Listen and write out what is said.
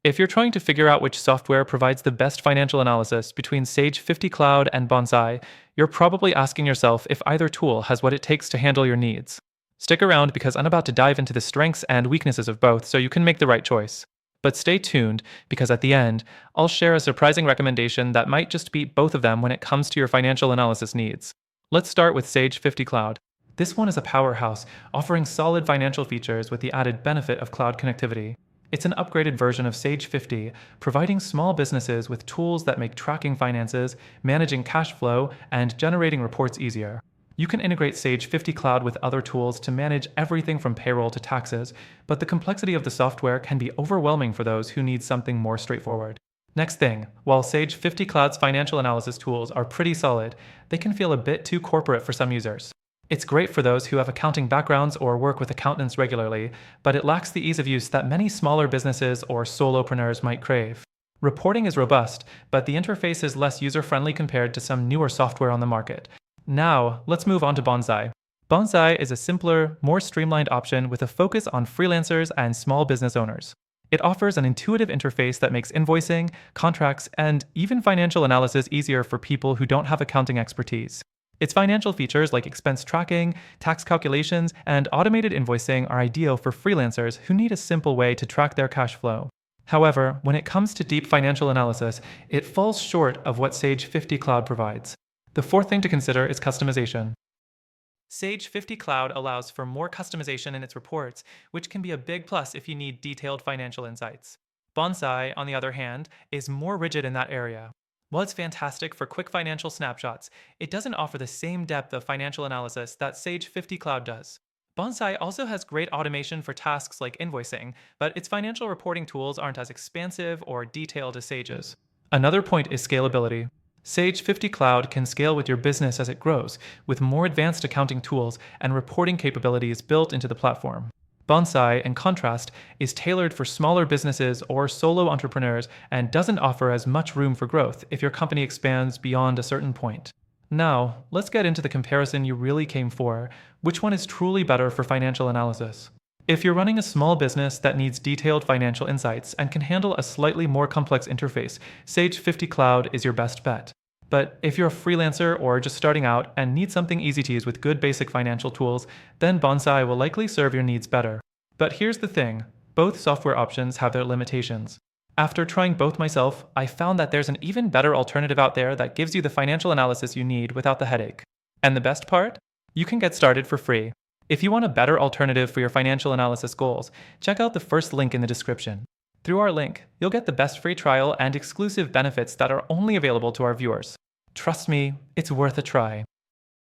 If you're trying to figure out which software provides the best financial analysis between Sage 50 Cloud and Bonsai, you're probably asking yourself if either tool has what it takes to handle your needs. Stick around because I'm about to dive into the strengths and weaknesses of both so you can make the right choice. But stay tuned because at the end, I'll share a surprising recommendation that might just beat both of them when it comes to your financial analysis needs. Let's start with Sage 50 Cloud. This one is a powerhouse, offering solid financial features with the added benefit of cloud connectivity. It's an upgraded version of Sage 50, providing small businesses with tools that make tracking finances, managing cash flow, and generating reports easier. You can integrate Sage 50 Cloud with other tools to manage everything from payroll to taxes, but the complexity of the software can be overwhelming for those who need something more straightforward. Next thing, while Sage 50 Cloud's financial analysis tools are pretty solid, they can feel a bit too corporate for some users. It's great for those who have accounting backgrounds or work with accountants regularly, but it lacks the ease of use that many smaller businesses or solopreneurs might crave. Reporting is robust, but the interface is less user-friendly compared to some newer software on the market. Now, let's move on to Bonsai. Bonsai is a simpler, more streamlined option with a focus on freelancers and small business owners. It offers an intuitive interface that makes invoicing, contracts, and even financial analysis easier for people who don't have accounting expertise. Its financial features like expense tracking, tax calculations, and automated invoicing are ideal for freelancers who need a simple way to track their cash flow. However, when it comes to deep financial analysis, it falls short of what Sage 50 Cloud provides. The fourth thing to consider is customization. Sage 50 Cloud allows for more customization in its reports, which can be a big plus if you need detailed financial insights. Bonsai, on the other hand, is more rigid in that area. While it's fantastic for quick financial snapshots, it doesn't offer the same depth of financial analysis that Sage 50 Cloud does. Bonsai also has great automation for tasks like invoicing, but its financial reporting tools aren't as expansive or detailed as Sage's. Another point is scalability. Sage 50 Cloud can scale with your business as it grows, with more advanced accounting tools and reporting capabilities built into the platform. Bonsai, in contrast, is tailored for smaller businesses or solo entrepreneurs and doesn't offer as much room for growth if your company expands beyond a certain point. Now, let's get into the comparison you really came for. Which one is truly better for financial analysis? If you're running a small business that needs detailed financial insights and can handle a slightly more complex interface, Sage 50 Cloud is your best bet. But if you're a freelancer or just starting out and need something easy to use with good basic financial tools, then Bonsai will likely serve your needs better. But here's the thing, both software options have their limitations. After trying both myself, I found that there's an even better alternative out there that gives you the financial analysis you need without the headache. And the best part? You can get started for free. If you want a better alternative for your financial analysis goals, check out the first link in the description. Through our link, you'll get the best free trial and exclusive benefits that are only available to our viewers. Trust me, it's worth a try.